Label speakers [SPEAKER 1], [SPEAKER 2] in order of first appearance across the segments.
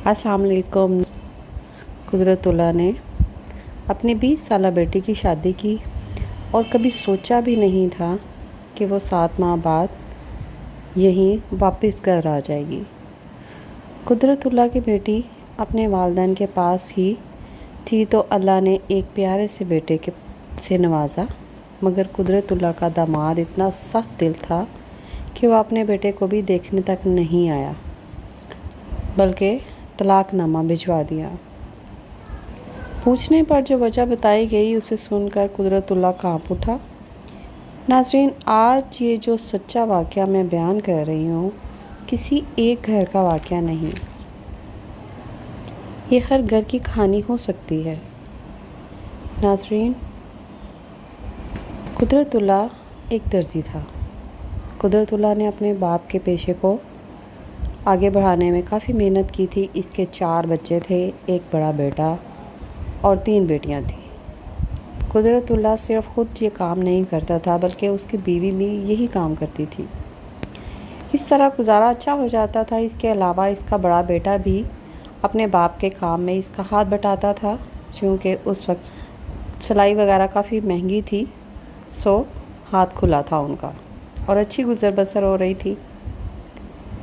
[SPEAKER 1] अस्सलाम वालेकुम। कुदरतुल्लाह ने अपनी 20 साला बेटी की शादी की और कभी सोचा भी नहीं था कि वो 7 माह बाद यहीं वापस घर आ जाएगी। कुदरतुल्लाह की बेटी अपने वालिदैन के पास ही थी तो अल्लाह ने एक प्यारे से बेटे से नवाजा, मगर कुदरतुल्लाह का दामाद इतना सख्त दिल था कि वो अपने बेटे को भी देखने तक नहीं आया, बल्कि तलाकनामा भिजवा दिया। पूछने पर जो वजह बताई गई उसे सुनकर कुदरतुल्लाह कांप उठा। नाज़रीन, आज ये जो सच्चा वाक़या मैं बयान कर रही हूँ किसी एक घर का वाक़या नहीं, ये हर घर की कहानी हो सकती है। नाज़रीन, कुदरतुल्लाह एक दर्जी था। कुदरतुल्लाह ने अपने बाप के पेशे को आगे बढ़ाने में काफ़ी मेहनत की थी। इसके 4 बच्चे थे, एक बड़ा बेटा और 3 बेटियां थीं। कुदरतुल्लाह सिर्फ ख़ुद ये काम नहीं करता था बल्कि उसकी बीवी भी यही काम करती थी। इस तरह गुजारा अच्छा हो जाता था। इसके अलावा इसका बड़ा बेटा भी अपने बाप के काम में इसका हाथ बटाता था, क्योंकि उस वक्त सिलाई वगैरह काफ़ी महंगी थी, सो हाथ खुला था उनका और अच्छी गुजर बसर हो रही थी।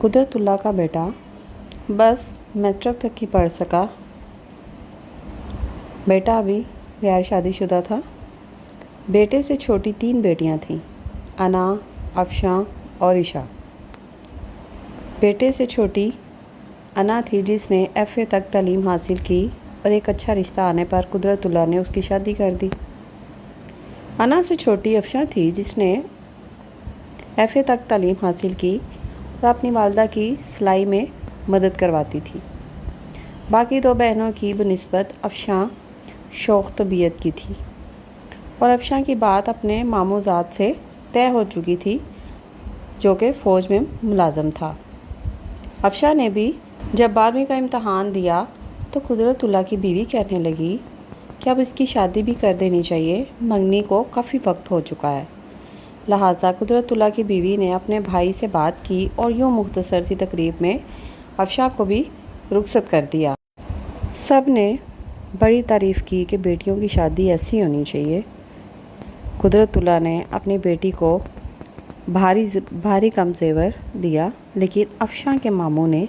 [SPEAKER 1] कुदरतुल्लाह का बेटा बस मैट्रिक तक ही पढ़ सका। बेटा भी गैर शादीशुदा था। बेटे से छोटी 3 बेटियां थीं, अना, अफशां और ईशा। बेटे से छोटी अना थी जिसने FA तक तालीम हासिल की और एक अच्छा रिश्ता आने पर कुदरतुल्लाह ने उसकी शादी कर दी। अना से छोटी अफशां थी जिसने FA तक तालीम हासिल की और अपनी वालदा की सिलाई में मदद करवाती थी। बाकी 2 बहनों की बनिस्बत अफशां शौक़ तबीयत की थी और अफशां की बात अपने मामूज़ाद से तय हो चुकी थी, जो कि फ़ौज में मुलाज़म था। अफशां ने भी जब 12वीं का इम्तहान दिया तो कुदरतुल्लाह की बीवी कहने लगी कि अब इसकी शादी भी कर देनी चाहिए, मंगनी को काफ़ी वक्त हो चुका है। लिहाजा कुदरतुल्लाह की बीवी ने अपने भाई से बात की और यूँ मुख्तसर सी तकरीब में अफशां को भी रुखसत कर दिया। सब ने बड़ी तारीफ़ की कि बेटियों की शादी ऐसी होनी चाहिए। कुदरतुल्लाह ने अपनी बेटी को भारी कम ज़ेवर दिया, लेकिन अफशां के मामू ने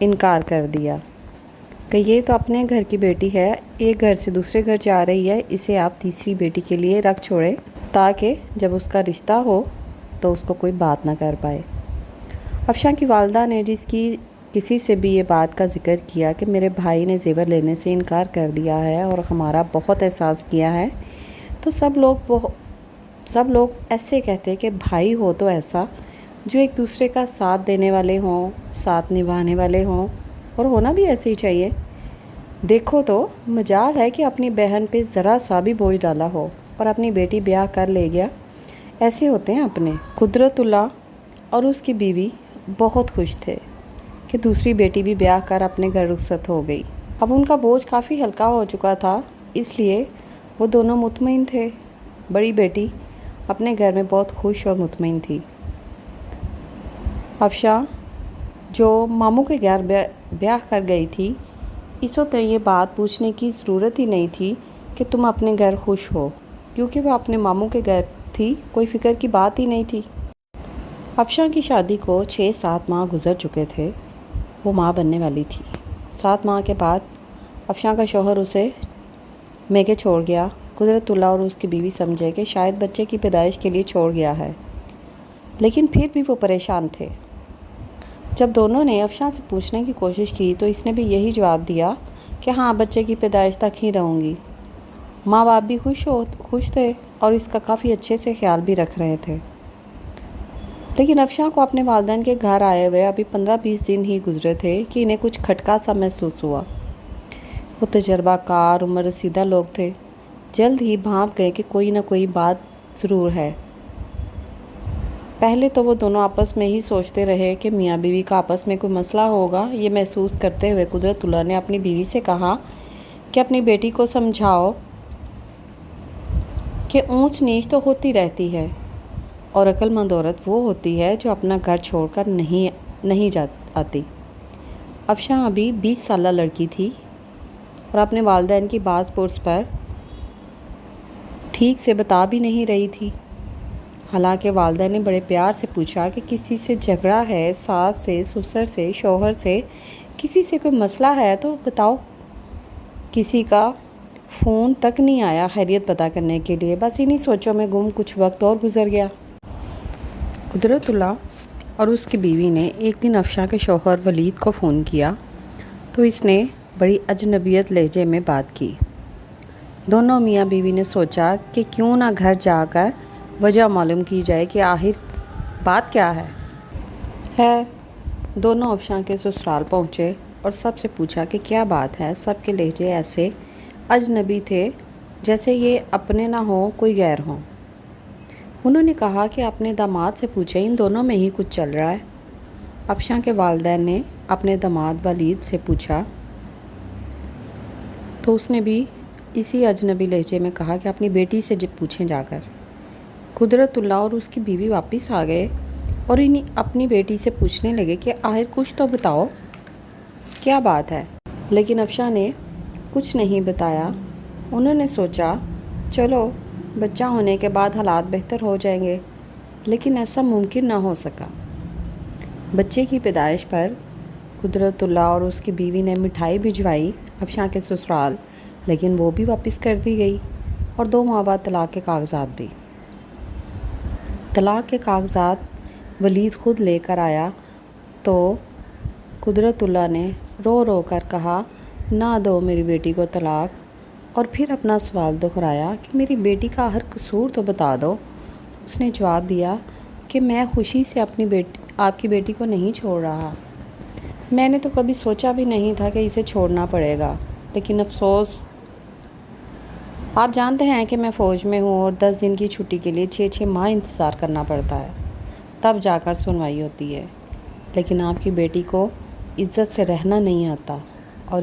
[SPEAKER 1] इनकार कर दिया कि ये तो अपने घर की बेटी है, एक घर से दूसरे घर जा रही है, इसे आप तीसरी बेटी के लिए रख छोड़ें ताकि जब उसका रिश्ता हो तो उसको कोई बात ना कर पाए। अफशां की वालदा ने जिसकी किसी से भी ये बात का जिक्र किया कि मेरे भाई ने ज़ेवर लेने से इनकार कर दिया है और हमारा बहुत एहसास किया है, तो सब लोग ऐसे कहते कि भाई हो तो ऐसा जो एक दूसरे का साथ देने वाले हों, साथ निभाने वाले हों, और होना भी ऐसे ही चाहिए। देखो तो मजाल है कि अपनी बहन पे ज़रा सा भी बोझ डाला हो और अपनी बेटी ब्याह कर ले गया, ऐसे होते हैं अपने। कुदरतुल्लाह और उसकी बीवी बहुत खुश थे कि दूसरी बेटी भी ब्याह कर अपने घर रुखसत हो गई। अब उनका बोझ काफ़ी हल्का हो चुका था, इसलिए वो दोनों मुतमईन थे। बड़ी बेटी अपने घर में बहुत खुश और मुतमईन थी। अफशां जो मामू के घर ब्याह कर गई थी, इस वक्त ये बात पूछने की ज़रूरत ही नहीं थी कि तुम अपने घर खुश हो, क्योंकि वह अपने मामू के घर थी, कोई फ़िक्र की बात ही नहीं थी। अफशां की शादी को 6-7 माह गुजर चुके थे। वो माँ बनने वाली थी। 7 माह के बाद अफशां का शौहर उसे मेके छोड़ गया। कुदरतुल्लाह और उसकी बीवी समझे कि शायद बच्चे की पैदाइश के लिए छोड़ गया है, लेकिन फिर भी वो परेशान थे। जब दोनों ने अफशां से पूछने की कोशिश की तो इसने भी यही जवाब दिया कि हाँ, बच्चे की पैदाइश तक ही रहूँगी। माँ बाप भी खुश थे और इसका काफ़ी अच्छे से ख्याल भी रख रहे थे। लेकिन अफशां को अपने वालिदैन के घर आए हुए अभी 15-20 दिन ही गुजरे थे कि इन्हें कुछ खटका सा महसूस हुआ। वो तजर्बाकार, उम्र रसीदा लोग थे। जल्द ही भांप गए कि कोई ना कोई बात ज़रूर है। पहले तो वो दोनों आपस में ही सोचते रहे कि मियाँ बीवी का आपस में कोई मसला होगा। ये महसूस करते हुए कुदरतुल्लाह ने अपनी बीवी से कहा कि अपनी बेटी को समझाओ कि ऊंच नीच तो होती रहती है और अक्लमंद औरत वो होती है जो अपना घर छोड़कर नहीं आती। افشاں ابھی 20 سالہ لڑکی تھی اور اپنے والدین کی بعض پرس پر ٹھیک سے بتا بھی نہیں رہی تھی۔ حالانکہ والدہ نے بڑے پیار سے پوچھا کہ کسی سے جھگڑا ہے، ساس سے، سسر سے، شوہر سے، کسی سے کوئی مسئلہ ہے تو بتاؤ۔ کسی کا فون تک نہیں آیا خیریت پتہ کرنے کے لیے۔ بس انہی سوچوں میں گم کچھ وقت اور گزر گیا۔ قدرت اللہ اور اس کی بیوی نے ایک دن افشاں کے شوہر ولید کو فون کیا تو اس نے بڑی اجنبیت لہجے میں بات کی۔ دونوں میاں بیوی نے سوچا کہ کیوں نہ گھر جا کر وجہ معلوم کی جائے کہ آخر بات کیا ہے۔ خیر، دونوں افشاں کے سسرال پہنچے اور سب سے پوچھا کہ کیا بات ہے۔ سب کے لہجے ایسے اجنبی تھے جیسے یہ اپنے نہ ہوں کوئی غیر ہوں۔ انہوں نے کہا کہ اپنے داماد سے پوچھیں، ان دونوں میں ہی کچھ چل رہا ہے۔ افشاں کے والدین نے اپنے داماد ولید سے پوچھا تو اس نے بھی اسی اجنبی لہجے میں کہا کہ اپنی بیٹی سے پوچھیں جا کر۔ قدرت اللہ اور اس کی بیوی واپس آ گئے اور اپنی بیٹی سے پوچھنے لگے کہ آخر کچھ تو بتاؤ، کیا بات ہے۔ لیکن افشاں نے کچھ نہیں بتایا۔ انہوں نے سوچا چلو بچہ ہونے کے بعد حالات بہتر ہو جائیں گے، لیکن ایسا ممکن نہ ہو سکا۔ بچے کی پیدائش پر قدرت اللہ اور اس کی بیوی نے مٹھائی بھجوائی افشاں کے سسرال، لیکن وہ بھی واپس کر دی گئی اور 2 ماہ بعد طلاق کے کاغذات بھی۔ طلاق کے کاغذات ولید خود لے کر آیا تو قدرت اللہ نے رو رو کر کہا نہ دو میری بیٹی کو طلاق، اور پھر اپنا سوال دہرایا کہ میری بیٹی کا ہر قصور تو بتا دو۔ اس نے جواب دیا کہ میں خوشی سے آپ کی بیٹی کو نہیں چھوڑ رہا۔ میں نے تو کبھی سوچا بھی نہیں تھا کہ اسے چھوڑنا پڑے گا، لیکن افسوس، آپ جانتے ہیں کہ میں فوج میں ہوں اور 10 دن کی چھٹی کے لیے 6 ماہ انتظار کرنا پڑتا ہے، تب جا کر سنوائی ہوتی ہے۔ لیکن آپ کی بیٹی کو عزت سے رہنا نہیں آتا، اور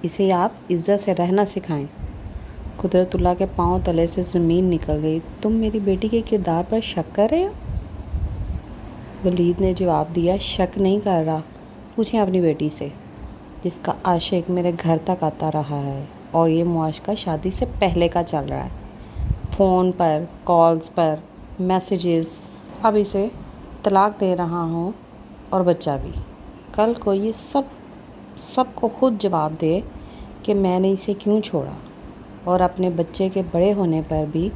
[SPEAKER 1] اسے آپ عزت سے رہنا سکھائیں۔ قدرت اللہ کے پاؤں تلے سے زمین نکل گئی۔ تم میری بیٹی کے کردار پر شک کر رہے ہو؟ ولید نے جواب دیا، شک نہیں کر رہا، پوچھیں اپنی بیٹی سے، جس کا عاشق میرے گھر تک آتا رہا ہے اور یہ معاشقہ شادی سے پہلے کا چل رہا ہے، فون پر، کالز پر، میسیجز۔ اب اسے طلاق دے رہا ہوں اور بچہ بھی۔ کل کو یہ سب کو خود جواب دے کہ میں نے اسے کیوں چھوڑا، اور اپنے بچے کے بڑے ہونے پر بھی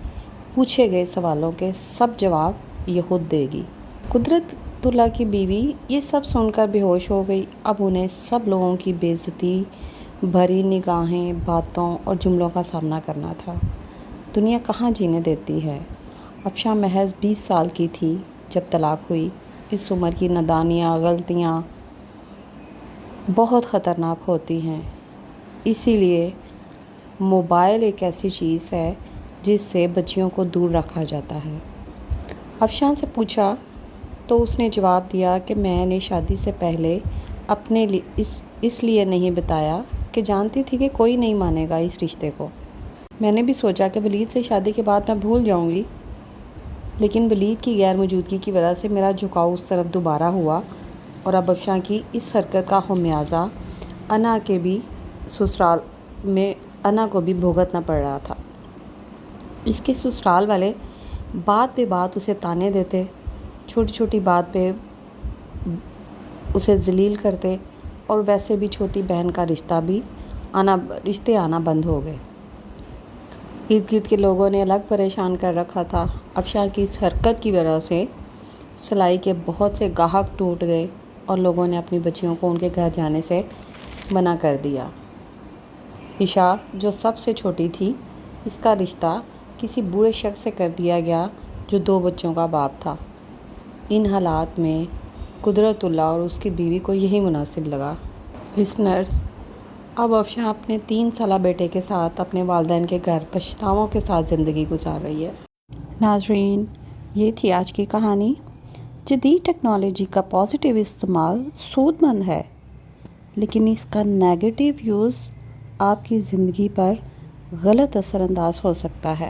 [SPEAKER 1] پوچھے گئے سوالوں کے سب جواب یہ خود دے گی۔ قدرت اللہ کی بیوی یہ سب سن کر بے ہوش ہو گئی۔ اب انہیں سب لوگوں کی بے عزتی بھری نگاہیں، باتوں اور جملوں کا سامنا کرنا تھا۔ دنیا کہاں جینے دیتی ہے۔ افشاں محض 20 سال کی تھی جب طلاق ہوئی۔ اس عمر کی نادانیاں، غلطیاں بہت خطرناک ہوتی ہیں۔ اسی لیے موبائل ایک ایسی چیز ہے جس سے بچیوں کو دور رکھا جاتا ہے۔ افشاں سے پوچھا تو اس نے جواب دیا کہ میں نے شادی سے پہلے اپنے لیے اس لیے نہیں بتایا کہ جانتی تھی کہ کوئی نہیں مانے گا اس رشتے کو۔ میں نے بھی سوچا کہ ولید سے شادی کے بعد میں بھول جاؤں گی، لیکن ولید کی غیر موجودگی کی وجہ سے میرا جھکاؤ اس طرف دوبارہ ہوا، اور اب افشاں کی اس حرکت کا خمیازہ انا کے بھی سسرال میں انا کو بھی بھگتنا پڑ رہا تھا۔ اس کے سسرال والے بات بے بات اسے تانے دیتے، چھوٹی چھوٹی بات پہ اسے ذلیل کرتے، اور ویسے بھی چھوٹی بہن کا رشتے آنا بند ہو گئے۔ ارد گرد کے لوگوں نے الگ پریشان کر رکھا تھا۔ افشاں کی اس حرکت کی وجہ سے سلائی کے بہت سے گاہک ٹوٹ گئے اور لوگوں نے اپنی بچیوں کو ان کے گھر جانے سے منع کر دیا۔ عشا جو سب سے چھوٹی تھی، اس کا رشتہ کسی بوڑھے شخص سے کر دیا گیا جو 2 بچوں کا باپ تھا۔ ان حالات میں قدرت اللہ اور اس کی بیوی کو یہی مناسب لگا۔ لسنرز، اب افشاں اپنے 3 سالہ بیٹے کے ساتھ اپنے والدین کے گھر پچھتاووں کے ساتھ زندگی گزار رہی ہے۔ ناظرین، یہ تھی آج کی کہانی۔ جدید ٹیکنالوجی کا پازیٹیو استعمال سود مند ہے، لیکن اس کا نیگیٹو یوز آپ کی زندگی پر غلط اثر انداز ہو سکتا ہے۔